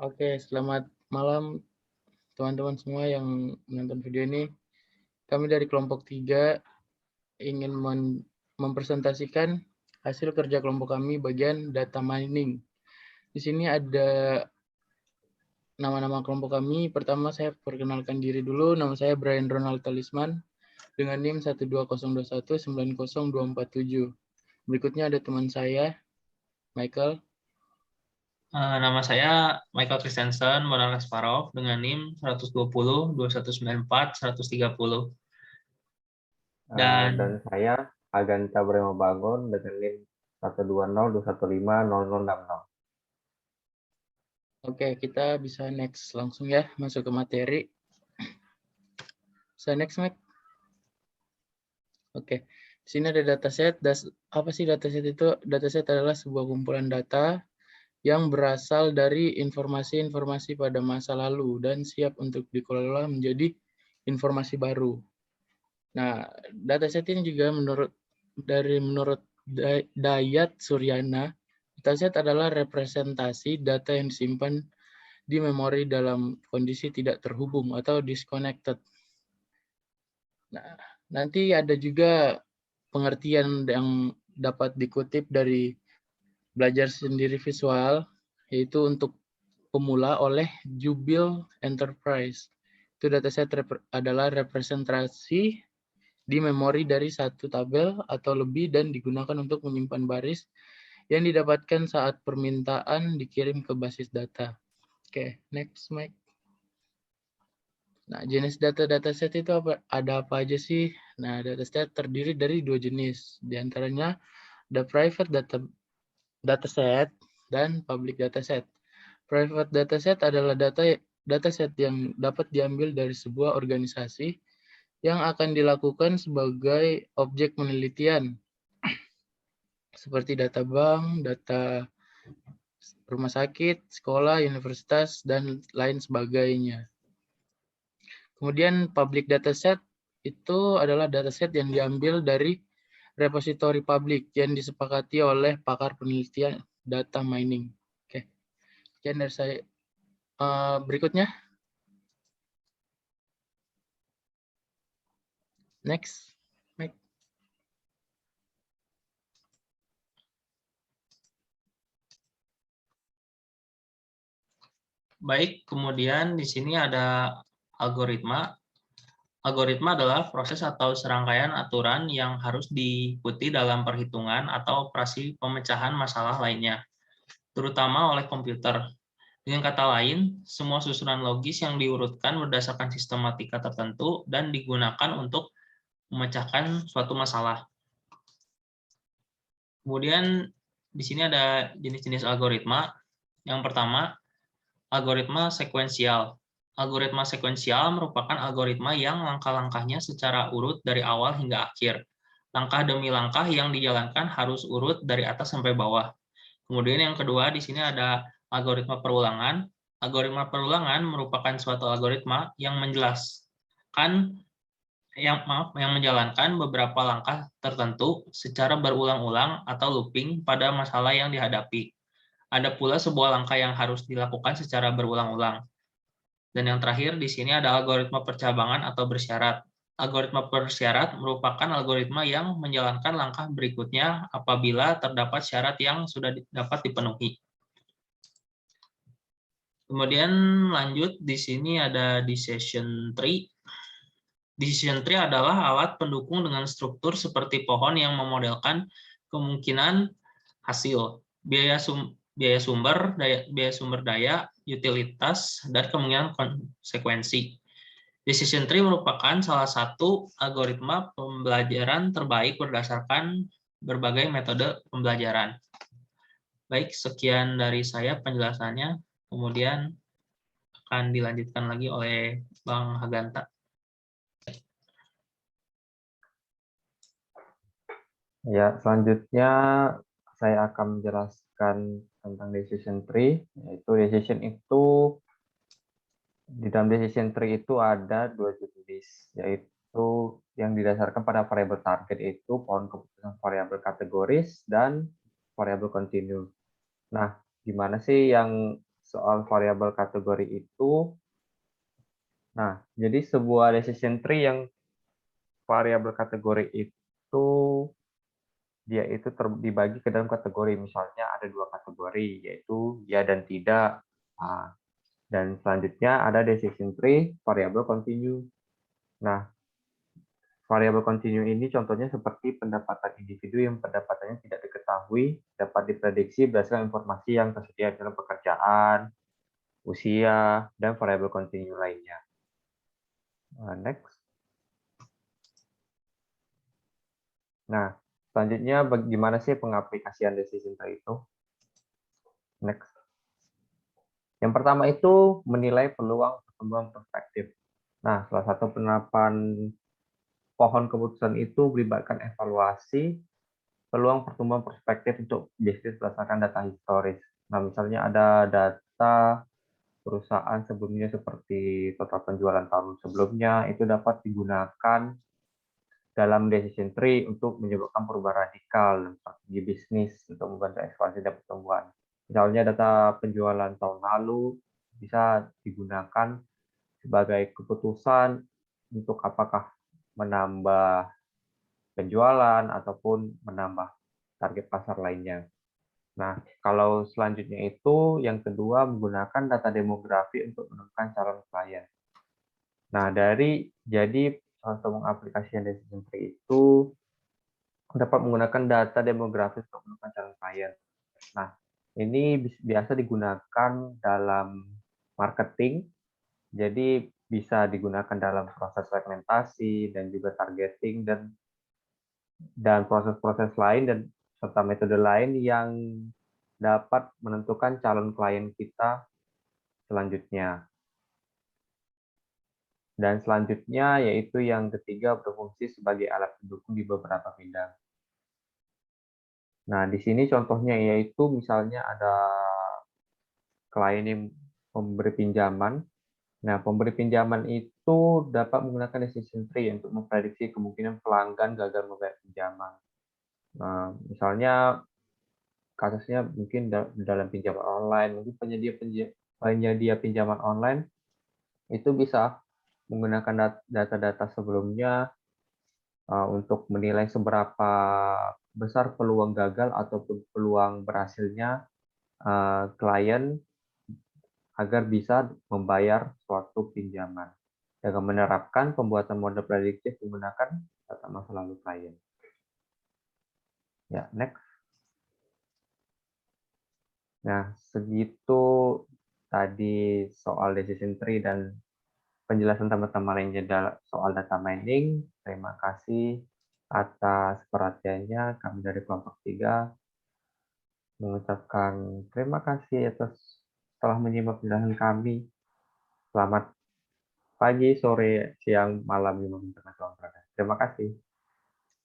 Oke, selamat malam teman-teman semua yang menonton video ini. Kami dari kelompok 3 ingin mempresentasikan hasil kerja kelompok kami bagian data mining. Di sini ada nama-nama kelompok kami. Pertama saya perkenalkan diri dulu. Nama saya Brian Ronald Talisman dengan NIM 12021900247. Berikutnya ada teman saya, Michael. Nama saya Michael Christensen Monar Kasparov dengan NIM 120 2194 130. Dan Dan saya Aganta Brema Bangun dengan NIM 12021150060. Oke, kita bisa next langsung ya, masuk ke materi. Bisa next, Mike. Oke, di sini ada dataset. Apa sih dataset itu? Dataset adalah sebuah kumpulan data yang berasal dari informasi-informasi pada masa lalu dan siap untuk dikelola menjadi informasi baru. Nah, dataset ini juga menurut Dayat Suryana, dataset adalah representasi data yang disimpan di memori dalam kondisi tidak terhubung atau disconnected. Nah, nanti ada juga pengertian yang dapat dikutip dari belajar sendiri visual, yaitu untuk pemula oleh Jubil Enterprise. Itu dataset adalah representasi di memori dari satu tabel atau lebih dan digunakan untuk menyimpan baris yang didapatkan saat permintaan dikirim ke basis data. Oke, next, Mike. Nah, jenis dataset itu ada apa aja sih? Nah, dataset terdiri dari 2 jenis. Di antaranya ada private dataset dan public dataset. Private dataset adalah dataset yang dapat diambil dari sebuah organisasi yang akan dilakukan sebagai objek penelitian, seperti data bank, data rumah sakit, sekolah, universitas, dan lain sebagainya. Kemudian public dataset itu adalah dataset yang diambil dari repositori publik yang disepakati oleh pakar penelitian data mining. Oke, sekian dari saya. Berikutnya, next. Mike. baik, kemudian di sini ada algoritma. Algoritma adalah proses atau serangkaian aturan yang harus diikuti dalam perhitungan atau operasi pemecahan masalah lainnya, terutama oleh komputer. Dengan kata lain, semua susunan logis yang diurutkan berdasarkan sistematika tertentu dan digunakan untuk memecahkan suatu masalah. Kemudian di sini ada jenis-jenis algoritma. Yang pertama, algoritma sekuensial. Algoritma sekuensial merupakan algoritma yang langkah-langkahnya secara urut dari awal hingga akhir. Langkah demi langkah yang dijalankan harus urut dari atas sampai bawah. Kemudian yang kedua, di sini ada algoritma perulangan. Algoritma perulangan merupakan suatu algoritma yang menjelaskan yang menjalankan beberapa langkah tertentu secara berulang-ulang atau looping pada masalah yang dihadapi. Ada pula sebuah langkah yang harus dilakukan secara berulang-ulang. Dan yang terakhir di sini ada algoritma percabangan atau bersyarat. Algoritma bersyarat merupakan algoritma yang menjalankan langkah berikutnya apabila terdapat syarat yang sudah dapat dipenuhi. Kemudian lanjut di sini ada decision tree. Decision tree adalah alat pendukung dengan struktur seperti pohon yang memodelkan kemungkinan hasil, biaya sumber daya, utilitas, dan kemungkinan konsekuensi. Decision tree merupakan salah satu algoritma pembelajaran terbaik berdasarkan berbagai metode pembelajaran. Baik, sekian dari saya penjelasannya. Kemudian akan dilanjutkan lagi oleh Bang Haganta. Ya, selanjutnya saya akan menjelaskan tentang decision tree, yaitu di dalam decision tree itu ada 2 jenis, yaitu yang didasarkan pada variabel target itu pohon keputusan variabel kategoris dan variabel kontinu. Nah, gimana sih yang soal variabel kategori itu, nah, jadi sebuah decision tree yang variabel kategori itu dia itu dibagi ke dalam kategori. Misalnya ada 2 kategori, yaitu ya dan tidak. Nah, dan selanjutnya ada decision tree variabel continue. Nah, variabel continue ini contohnya seperti pendapatan individu yang pendapatannya tidak diketahui, dapat diprediksi berdasarkan informasi yang tersedia dalam pekerjaan, usia, dan variabel continue lainnya. Next. Nah, selanjutnya bagaimana sih pengaplikasian decision tree itu? Next. Yang pertama itu menilai peluang pertumbuhan perspektif. Nah, salah satu penerapan pohon keputusan itu melibatkan evaluasi peluang pertumbuhan perspektif untuk bisnis berdasarkan data historis. Nah, misalnya ada data perusahaan sebelumnya seperti total penjualan tahun sebelumnya, itu dapat digunakan dalam decision tree untuk menyebabkan perubahan radikal dalam strategi bisnis untuk membantu ekspansi dan pertumbuhan. Misalnya data penjualan tahun lalu bisa digunakan sebagai keputusan untuk apakah menambah penjualan ataupun menambah target pasar lainnya. Nah, kalau selanjutnya itu yang kedua menggunakan data demografi untuk menemukan calon klien. Nah, jadi untuk mengaplikasikan decision tree itu dapat menggunakan data demografi untuk menemukan calon klien. Nah, ini biasa digunakan dalam marketing, jadi bisa digunakan dalam proses segmentasi dan juga targeting dan proses-proses lain dan serta metode lain yang dapat menentukan calon klien kita selanjutnya. Dan selanjutnya yaitu yang ketiga berfungsi sebagai alat pendukung di beberapa bidang. Nah, di sini contohnya yaitu misalnya ada klien yang memberi pinjaman. Nah, pemberi pinjaman itu dapat menggunakan decision tree untuk memprediksi kemungkinan pelanggan gagal membayar pinjaman. Nah, misalnya kasusnya mungkin dalam pinjaman online, mungkin penyedia pinjaman online itu bisa menggunakan data-data sebelumnya untuk menilai seberapa besar peluang gagal ataupun peluang berhasilnya klien agar bisa membayar suatu pinjaman. Dengan menerapkan pembuatan model prediktif menggunakan data masa lalu klien. Ya, next. Nah, segitu tadi soal decision tree dan penjelasan teman-teman lainnya soal data mining. Terima kasih atas perhatiannya. Kami dari kelompok 3 mengucapkan terima kasih atas telah menyimak penjelasan kami. Selamat pagi, sore, siang, malam, terima kasih.